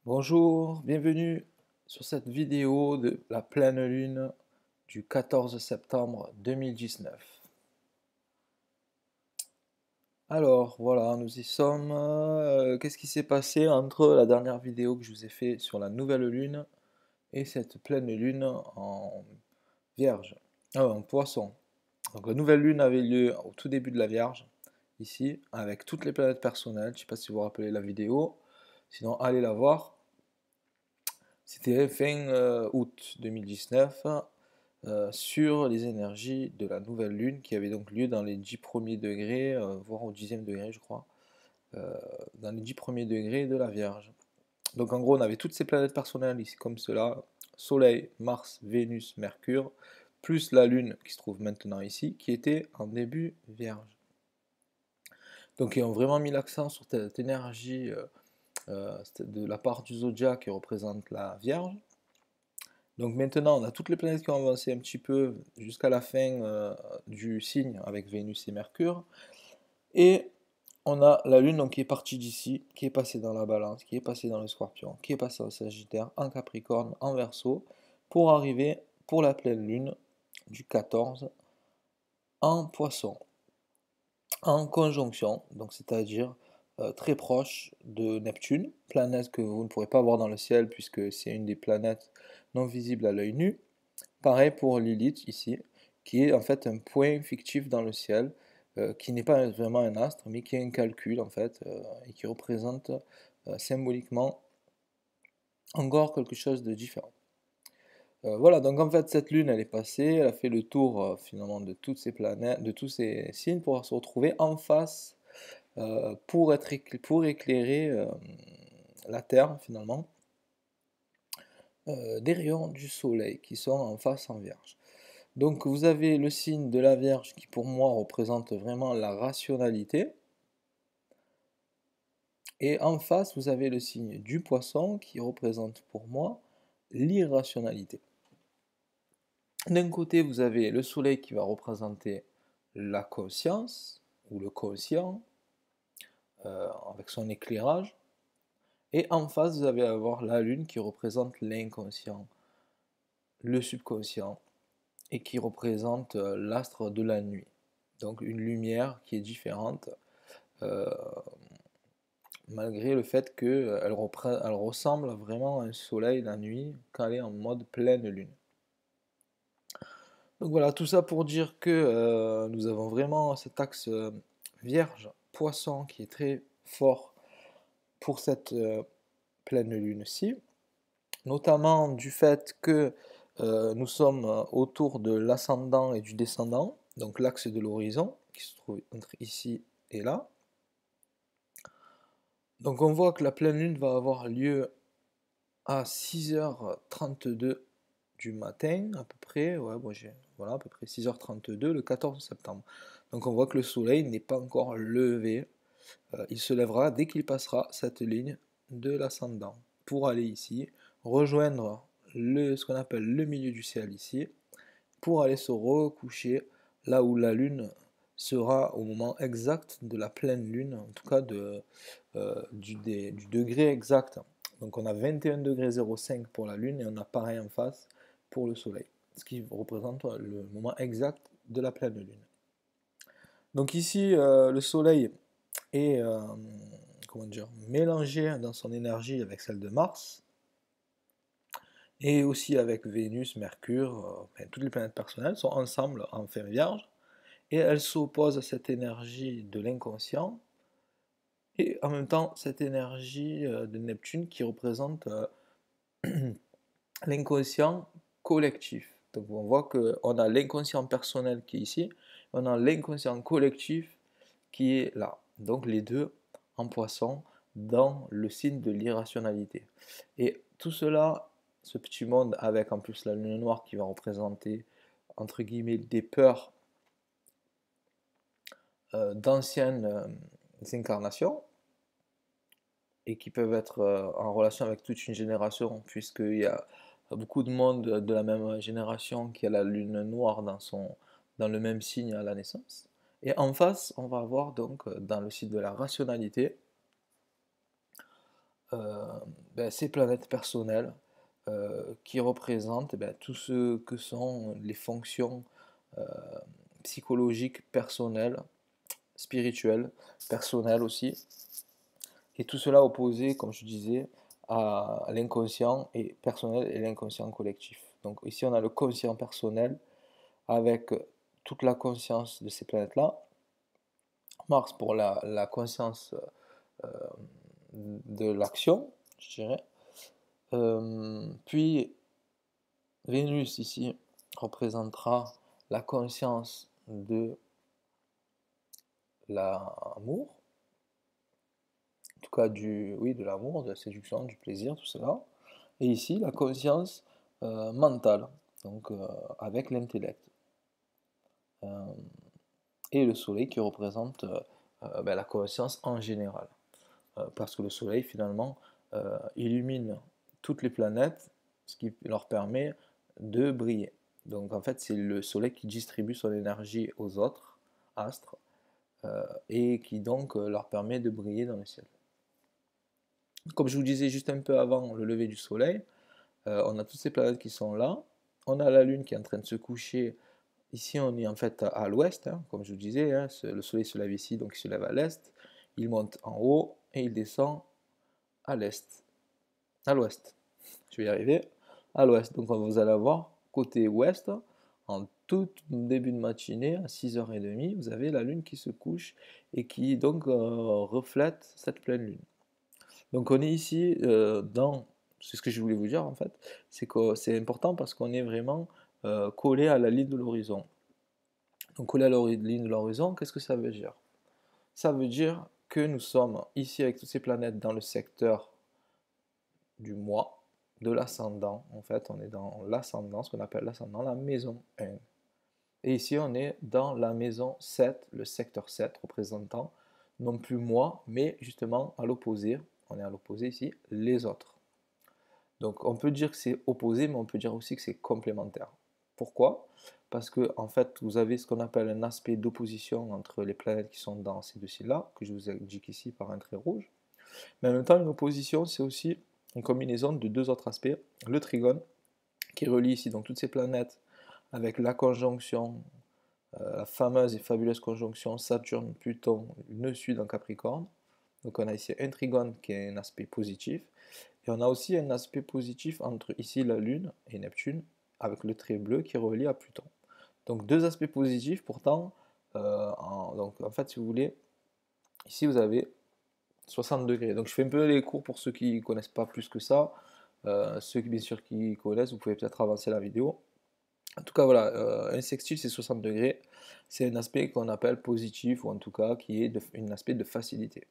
Bonjour, bienvenue sur cette vidéo de la pleine lune du 14 septembre 2019. Alors voilà, nous y sommes. Qu'est-ce qui s'est passé entre la dernière vidéo que je vous ai fait sur la nouvelle lune et cette pleine lune en Vierge, en Poisson. Donc la nouvelle lune avait lieu au tout début de la Vierge, ici, avec toutes les planètes personnelles. Je ne sais pas si vous vous rappelez la vidéo, sinon allez la voir. C'était fin août 2019 sur les énergies de la nouvelle lune qui avait donc lieu dans les 10 premiers degrés, voire au 10e degré je crois, dans les 10 premiers degrés de la Vierge. Donc en gros on avait toutes ces planètes personnelles ici comme cela, Soleil, Mars, Vénus, Mercure, plus la Lune qui se trouve maintenant ici, qui était en début Vierge. Donc ils ont vraiment mis l'accent sur cette énergie de la part du zodiaque qui représente la Vierge. Donc maintenant, on a toutes les planètes qui ont avancé un petit peu jusqu'à la fin du signe avec Vénus et Mercure. Et on a la Lune donc, qui est partie d'ici, qui est passée dans la Balance, qui est passée dans le Scorpion, qui est passée en Sagittaire, en Capricorne, en Verseau, pour arriver pour la pleine Lune du 14 en Poisson, en conjonction, donc c'est-à-dire très proche de Neptune, planète que vous ne pourrez pas voir dans le ciel puisque c'est une des planètes non visibles à l'œil nu. Pareil pour Lilith ici, qui est en fait un point fictif dans le ciel, qui n'est pas vraiment un astre, mais qui est un calcul en fait, et qui représente symboliquement encore quelque chose de différent. Voilà, donc en fait cette lune elle est passée, elle a fait le tour finalement de toutes ces planètes, de tous ces signes pour se retrouver en face pour éclairer la Terre finalement des rayons du soleil qui sont en face en Vierge. Donc vous avez le signe de la Vierge qui pour moi représente vraiment la rationalité. Et en face, vous avez le signe du Poisson qui représente pour moi l'irrationalité. D'un côté, vous avez le Soleil qui va représenter la conscience ou le conscient avec son éclairage. Et en face, vous allez avoir la Lune qui représente l'inconscient, le subconscient et qui représente l'astre de la nuit. Donc une lumière qui est différente euh, malgré le fait qu'elle elle ressemble vraiment à un soleil la nuit quand elle est en mode pleine lune. Donc voilà, tout ça pour dire que nous avons vraiment cet axe vierge, poisson qui est très fort pour cette pleine lune-ci, notamment du fait que nous sommes autour de l'ascendant et du descendant, donc l'axe de l'horizon qui se trouve entre ici et là. Donc on voit que la pleine lune va avoir lieu à 6h32 du matin, à peu près, ouais, moi voilà, à peu près 6h32 le 14 septembre. Donc on voit que le soleil n'est pas encore levé, il se lèvera dès qu'il passera cette ligne de l'ascendant, pour aller ici, rejoindre ce qu'on appelle le milieu du ciel ici, pour aller se recoucher là où la lune sera au moment exact de la pleine lune, en tout cas du degré exact. Donc on a 21 degrés 05 pour la lune et on a pareil en face pour le soleil, ce qui représente le moment exact de la pleine lune. Donc ici le soleil est comment dire, mélangé dans son énergie avec celle de Mars et aussi avec Vénus, Mercure, enfin, toutes les planètes personnelles sont ensemble en fin vierge et elles s'opposent à cette énergie de l'inconscient et en même temps cette énergie de Neptune qui représente l'inconscient collectif. Donc on voit qu'on a l'inconscient personnel qui est ici, on a l'inconscient collectif qui est là. Donc les deux en poisson dans le signe de l'irrationalité. Et tout cela, ce petit monde avec en plus la lune noire qui va représenter entre guillemets des peurs d'anciennes incarnations et qui peuvent être en relation avec toute une génération puisqu'il y a beaucoup de monde de la même génération qui a la lune noire dans le même signe à la naissance. Et en face, on va avoir donc dans le signe de la rationalité ces planètes personnelles qui représentent tout ce que sont les fonctions euh, psychologiques personnelles, spirituelles, personnelles aussi, et tout cela opposé, comme je disais, à l'inconscient et personnel et l'inconscient collectif. Donc ici on a le conscient personnel avec toute la conscience de ces planètes-là. Mars pour la conscience euh, de l'action, je dirais. Puis Vénus ici représentera la conscience de l'amour, en tout cas oui, de l'amour, de la séduction, du plaisir, tout cela. Et ici la conscience mentale, donc avec l'intellect. Euh, et le Soleil qui représente la conscience en général. Parce que le Soleil finalement illumine toutes les planètes, ce qui leur permet de briller. Donc en fait c'est le Soleil qui distribue son énergie aux autres astres et qui donc leur permet de briller dans le ciel. Comme je vous disais juste un peu avant le lever du Soleil, on a toutes ces planètes qui sont là, on a la Lune qui est en train de se coucher. Ici, on est en fait à l'ouest, hein, comme je vous disais, hein, le soleil se lève ici, donc il se lève à l'est, il monte en haut et il descend à l'est, à l'ouest. Je vais y arriver, à l'ouest. Donc vous allez avoir côté ouest, en tout début de matinée, à 6h30, vous avez la lune qui se couche et qui donc reflète cette pleine lune. Donc on est ici c'est ce que je voulais vous dire en fait, c'est que c'est important parce qu'on est vraiment collé à la ligne de l'horizon. Donc coller à la ligne de l'horizon, qu'est-ce que ça veut dire? Ça veut dire que nous sommes ici avec toutes ces planètes dans le secteur du mois, de l'ascendant. En fait, on est dans l'ascendant, ce qu'on appelle l'ascendant, la maison 1. Et ici, on est dans la maison 7, le secteur 7, représentant non plus moi, mais justement à l'opposé. On est à l'opposé ici, les autres. Donc on peut dire que c'est opposé, mais on peut dire aussi que c'est complémentaire. Pourquoi? Parce que en fait, vous avez ce qu'on appelle un aspect d'opposition entre les planètes qui sont dans ces deux signes-là, que je vous indique ici par un trait rouge. Mais en même temps, une opposition, c'est aussi une combinaison de deux autres aspects. Le trigone, qui relie ici donc toutes ces planètes avec la conjonction, la fameuse et fabuleuse conjonction Saturne-Pluton, nœud sud en Capricorne. Donc on a ici un trigone qui est un aspect positif. Et on a aussi un aspect positif entre ici la Lune et Neptune, avec le trait bleu qui relie à Pluton. Donc deux aspects positifs, pourtant, donc en fait, si vous voulez, ici vous avez 60 degrés. Donc je fais un peu les cours pour ceux qui ne connaissent pas plus que ça. Ceux qui, bien sûr, qui connaissent, vous pouvez peut-être avancer la vidéo. En tout cas, voilà, un sextile, c'est 60 degrés. C'est un aspect qu'on appelle positif, ou en tout cas qui est un aspect de facilité.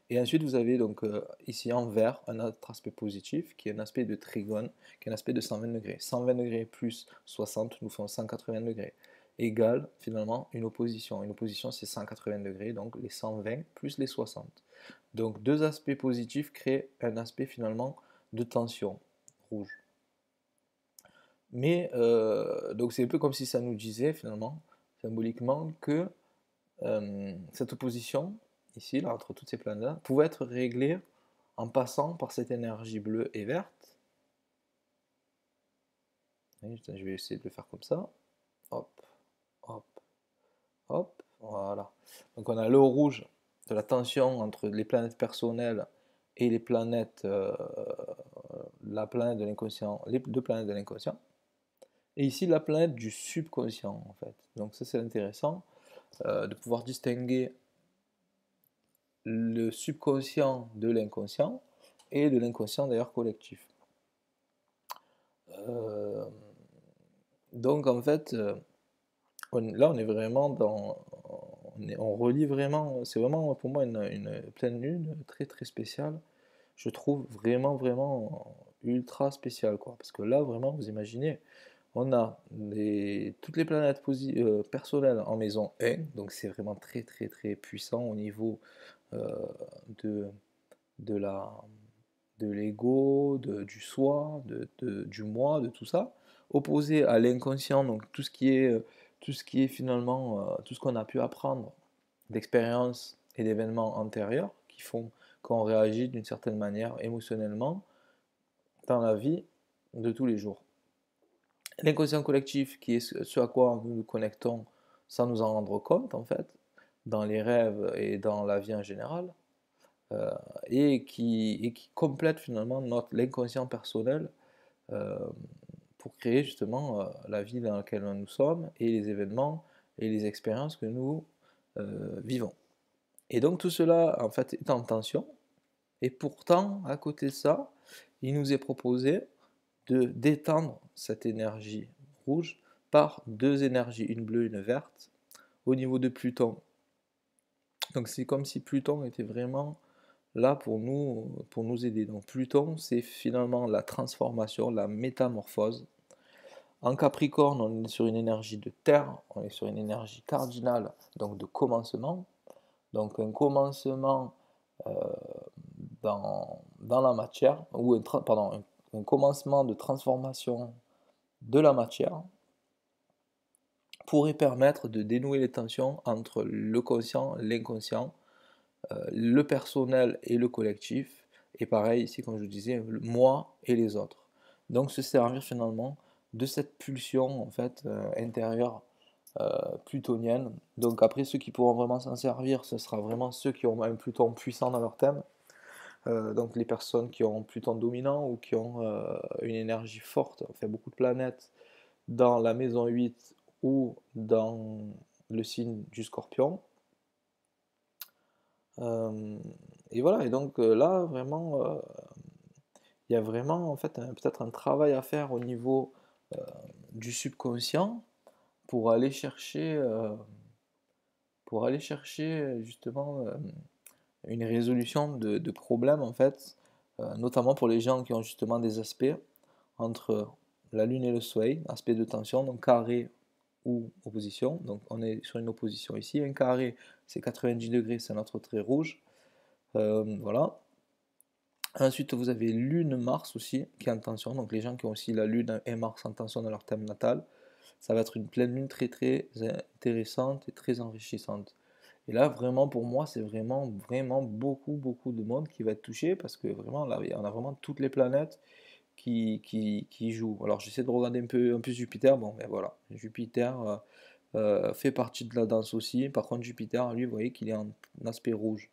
Et ensuite, vous avez donc ici en vert un autre aspect positif qui est un aspect de trigone, qui est un aspect de 120 degrés. 120 degrés plus 60 nous font 180 degrés. Égale finalement une opposition. Une opposition, c'est 180 degrés, donc les 120 plus les 60. Donc deux aspects positifs créent un aspect finalement de tension rouge. Mais donc c'est un peu comme si ça nous disait finalement, symboliquement, que cette opposition, ici, là, entre toutes ces planètes-là, pouvait être réglée en passant par cette énergie bleue et verte. Je vais essayer de le faire comme ça. Hop, hop, hop, voilà. Donc on a le rouge de la tension entre les planètes personnelles et les planètes, la planète de l'inconscient, les deux planètes de l'inconscient. Et ici la planète du subconscient en fait. Donc ça c'est intéressant de pouvoir distinguer le subconscient de l'inconscient et de l'inconscient d'ailleurs collectif. Euh, donc en fait, là on est vraiment dans, on relie vraiment, c'est vraiment pour moi une pleine lune très très spéciale. Je trouve vraiment vraiment ultra spéciale quoi, parce que là vraiment vous imaginez, on a toutes les planètes personnelles en maison 1, donc c'est vraiment très très très puissant au niveau euh, de, de la, de l'ego, du soi, du moi, de tout ça, opposé à l'inconscient, donc tout ce qui est finalement tout ce qu'on a pu apprendre d'expériences et d'événements antérieurs qui font qu'on réagit d'une certaine manière émotionnellement dans la vie de tous les jours. L'inconscient collectif, qui est ce à quoi nous nous connectons sans nous en rendre compte, en fait, dans les rêves et dans la vie en général, euh, et qui complète finalement l'inconscient personnel euh, pour créer justement la vie dans laquelle nous sommes et les événements et les expériences que nous vivons. Et donc tout cela, en fait, est en tension, et pourtant, à côté de ça, il nous est proposé de d'étendre cette énergie rouge par deux énergies, une bleue et une verte, au niveau de Pluton. Donc c'est comme si Pluton était vraiment là pour nous aider. Donc Pluton, c'est finalement la transformation, la métamorphose. En Capricorne, on est sur une énergie de terre, on est sur une énergie cardinale, donc de commencement. Donc un commencement euh, dans la matière, ou un commencement de transformation de la matière pourrait permettre de dénouer les tensions entre le conscient, l'inconscient, le personnel et le collectif, et pareil ici, comme je vous disais, le moi et les autres. Donc se servir finalement de cette pulsion en fait intérieure plutonienne. Donc après, ceux qui pourront vraiment s'en servir, ce sera vraiment ceux qui ont un Pluton puissant dans leur thème. Donc les personnes qui ont Pluton dominant ou qui ont une énergie forte, enfin beaucoup de planètes dans la maison 8 ou dans le signe du Scorpion. Euh, et voilà, et donc là, vraiment, il y a vraiment en fait peut-être un travail à faire au niveau euh, du subconscient pour aller chercher, justement une résolution de problèmes en fait, notamment pour les gens qui ont justement des aspects entre la Lune et le Soleil, aspect de tension, donc carré ou opposition. Donc on est sur une opposition ici. Un carré, c'est 90 degrés, c'est notre trait rouge. Voilà. Ensuite, vous avez Lune-Mars aussi, qui est en tension. Donc les gens qui ont aussi la Lune et Mars en tension dans leur thème natal, ça va être une pleine lune très très intéressante et très enrichissante. Et là, vraiment, pour moi, c'est vraiment, vraiment beaucoup, beaucoup de monde qui va être touché parce que vraiment, là, on a vraiment toutes les planètes qui jouent. Alors, j'essaie de regarder un peu Jupiter. Bon, ben voilà, Jupiter fait partie de la danse aussi. Par contre, Jupiter, lui, vous voyez qu'il est en aspect rouge.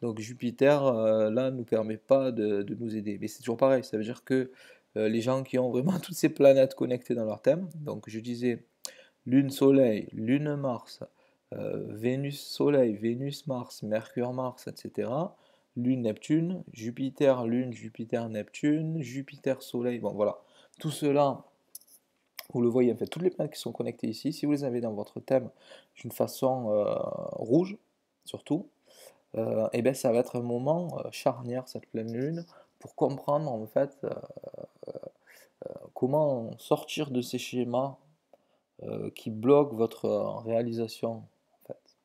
Donc Jupiter, là, ne nous permet pas de nous aider. Mais c'est toujours pareil, ça veut dire que les gens qui ont vraiment toutes ces planètes connectées dans leur thème, donc je disais Lune Soleil, Lune Mars, Vénus Soleil, Vénus Mars, Mercure Mars, etc. Lune Neptune, Jupiter Lune, Jupiter Neptune, Jupiter Soleil, bon voilà. Tout cela, vous le voyez, en fait, toutes les planètes qui sont connectées ici, si vous les avez dans votre thème d'une façon rouge, surtout, et bien ça va être un moment charnière, cette pleine lune, pour comprendre en fait comment sortir de ces schémas qui bloquent votre réalisation en fait.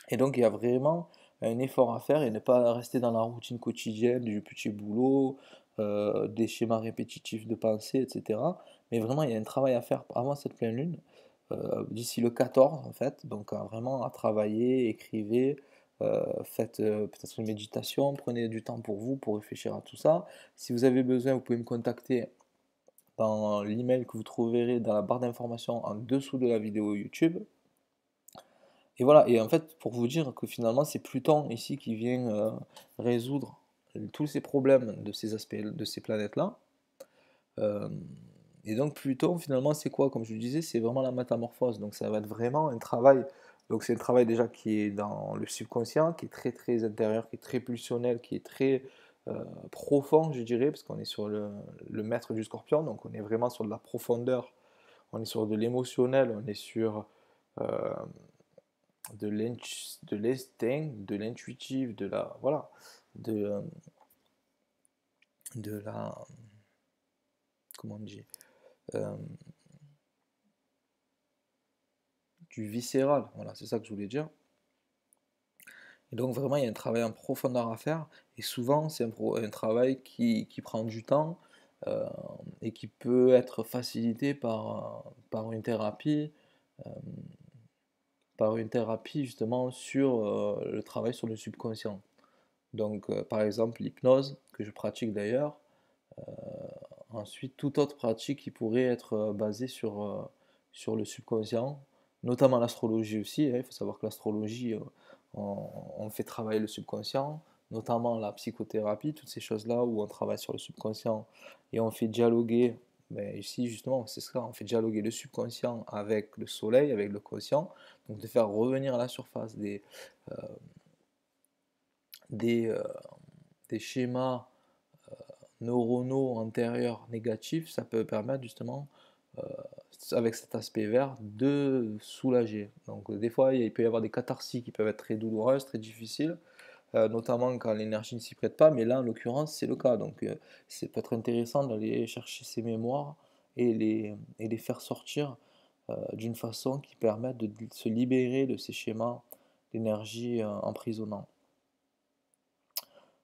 Et donc il y a vraiment un effort à faire et ne pas rester dans la routine quotidienne du petit boulot, des schémas répétitifs de pensée, etc. Mais vraiment il y a un travail à faire avant cette pleine lune, d'ici le 14 en fait, donc vraiment à travailler, écrivez, faites peut-être une méditation, prenez du temps pour vous, pour réfléchir à tout ça. Si vous avez besoin, vous pouvez me contacter dans l'email que vous trouverez dans la barre d'informations en dessous de la vidéo YouTube. Et voilà, et en fait, pour vous dire que finalement, c'est Pluton ici qui vient résoudre tous ces problèmes de ces aspects, de ces planètes-là. Euh, et donc Pluton, finalement, c'est quoi? Comme je le disais, c'est vraiment la métamorphose. Donc ça va être vraiment un travail. Donc c'est un travail déjà qui est dans le subconscient, qui est très très intérieur, qui est très pulsionnel, qui est très profond, je dirais, parce qu'on est sur le maître du Scorpion, donc on est vraiment sur de la profondeur, on est sur de l'émotionnel, on est sur euh, de l'instinct, de l'intuitif, de la voilà, de, de la comment on dit, euh, du viscéral. Voilà, c'est ça que je voulais dire. Et donc vraiment, il y a un travail en profondeur à faire. Et souvent, c'est un travail qui prend du temps euh, et qui peut être facilité par euh, une thérapie justement sur le travail sur le subconscient. Donc par exemple l'hypnose, que je pratique d'ailleurs. Ensuite, toute autre pratique qui pourrait être basée sur le subconscient, notamment l'astrologie aussi, hein. Il faut savoir que l'astrologie, on fait travailler le subconscient, notamment la psychothérapie, toutes ces choses-là où on travaille sur le subconscient et on fait dialoguer, ben ici justement, c'est ça, on fait dialoguer le subconscient avec le soleil, avec le conscient, donc de faire revenir à la surface euh, des, euh, des schémas neuronaux antérieurs négatifs, ça peut permettre justement, euh, avec cet aspect vert, de soulager. Donc des fois, il peut y avoir des catharsis qui peuvent être très douloureuses, très difficiles, notamment quand l'énergie ne s'y prête pas, mais là, en l'occurrence, c'est le cas. Donc c'est peut être intéressant d'aller chercher ces mémoires et les faire sortir d'une façon qui permette de se libérer de ces schémas d'énergie emprisonnants.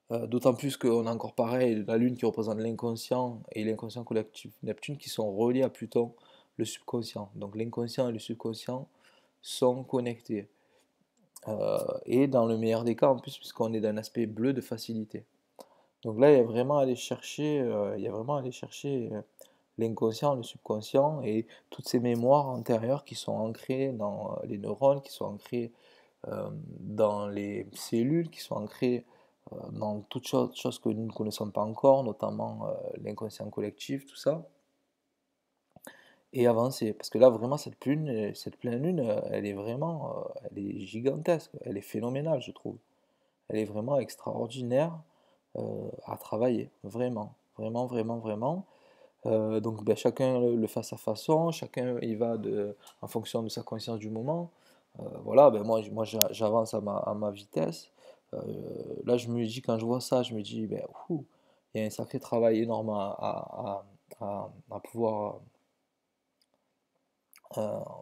D'autant plus qu'on a encore pareil, la Lune qui représente l'inconscient et l'inconscient collectif Neptune qui sont reliés à Pluton, le subconscient. Donc l'inconscient et le subconscient sont connectés. Et dans le meilleur des cas en plus, puisqu'on est d'un aspect bleu de facilité. Donc là, il y a vraiment à aller chercher, l'inconscient, le subconscient et toutes ces mémoires antérieures qui sont ancrées dans les neurones, qui sont ancrées dans les cellules, qui sont ancrées dans toutes choses que nous ne connaissons pas encore, notamment l'inconscient collectif, tout ça, et avancer. Parce que là, vraiment, cette pleine lune, elle est vraiment, elle est gigantesque, elle est phénoménale, je trouve. Elle est vraiment extraordinaire à travailler, vraiment, vraiment, vraiment, vraiment. Donc ben, chacun le fait à sa façon, chacun y va en fonction de sa conscience du moment. Voilà, ben j'avance à ma vitesse. Euh, Là je me dis, quand je vois ça, je me dis, ben, ouh, il y a un sacré travail énorme à pouvoir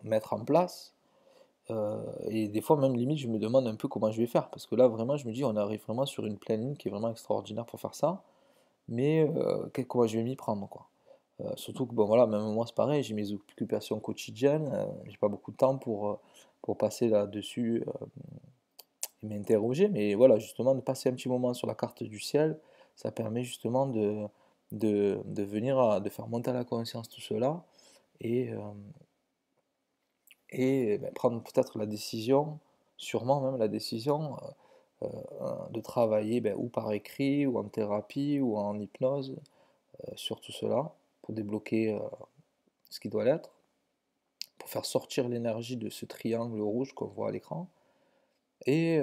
mettre en place. Et des fois même limite je me demande un peu comment je vais faire, parce que là vraiment je me dis on arrive vraiment sur une pleine ligne qui est vraiment extraordinaire pour faire ça, mais comment je vais m'y prendre quoi. Surtout que bon voilà, même moi c'est pareil, j'ai mes occupations quotidiennes, j'ai pas beaucoup de temps pour passer là-dessus et m'interroger, mais voilà, justement de passer un petit moment sur la carte du ciel, ça permet justement de venir de faire monter à la conscience tout cela et, euh, et ben, prendre peut-être la décision, sûrement même la décision de travailler ben, ou par écrit, ou en thérapie, ou en hypnose sur tout cela, pour débloquer ce qui doit l'être, pour faire sortir l'énergie de ce triangle rouge qu'on voit à l'écran. Et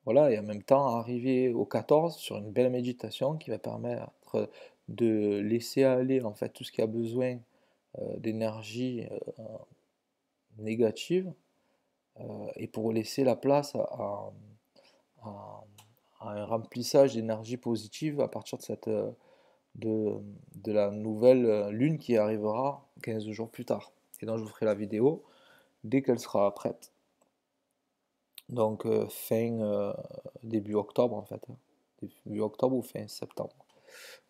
voilà, et en même temps arriver au 14 sur une belle méditation qui va permettre de laisser aller en fait tout ce qui a besoin d'énergie négative et pour laisser la place à- à un remplissage d'énergie positive à partir de, de la nouvelle lune qui arrivera 15 jours plus tard. Et donc je vous ferai la vidéo dès qu'elle sera prête. Donc début octobre en fait, hein. Début octobre ou fin septembre.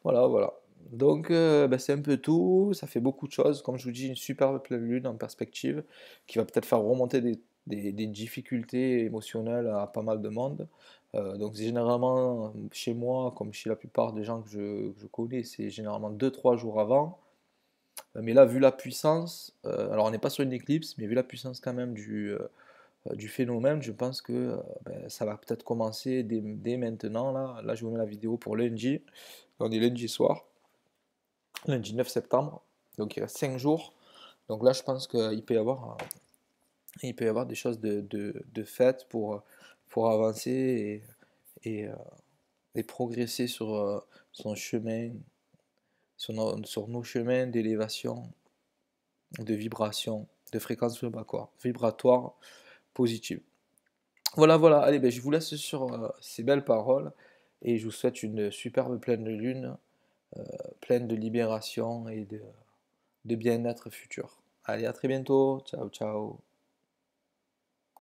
Voilà, voilà. Donc ben, c'est un peu tout, ça fait beaucoup de choses. Comme je vous dis, une superbe pleine lune en perspective qui va peut-être faire remonter des difficultés émotionnelles à pas mal de monde. Donc c'est généralement chez moi, comme chez la plupart des gens que je connais, c'est généralement 2 3 jours avant. Mais là, vu la puissance, alors on n'est pas sur une éclipse, mais vu la puissance quand même du phénomène, je pense que ben, ça va peut-être commencer dès maintenant. Là, je vous mets la vidéo pour lundi. On est lundi soir, lundi 9 septembre. Donc il reste 5 jours. Donc là, je pense il peut y avoir des choses de faites pour avancer et, euh, et progresser sur son chemin, sur nos chemins d'élévation, de vibration, de fréquence vibratoire positive. Voilà, voilà, allez, ben, je vous laisse sur ces belles paroles et je vous souhaite une superbe pleine de lune, pleine de libération et de bien-être futur. Allez, à très bientôt, ciao, ciao.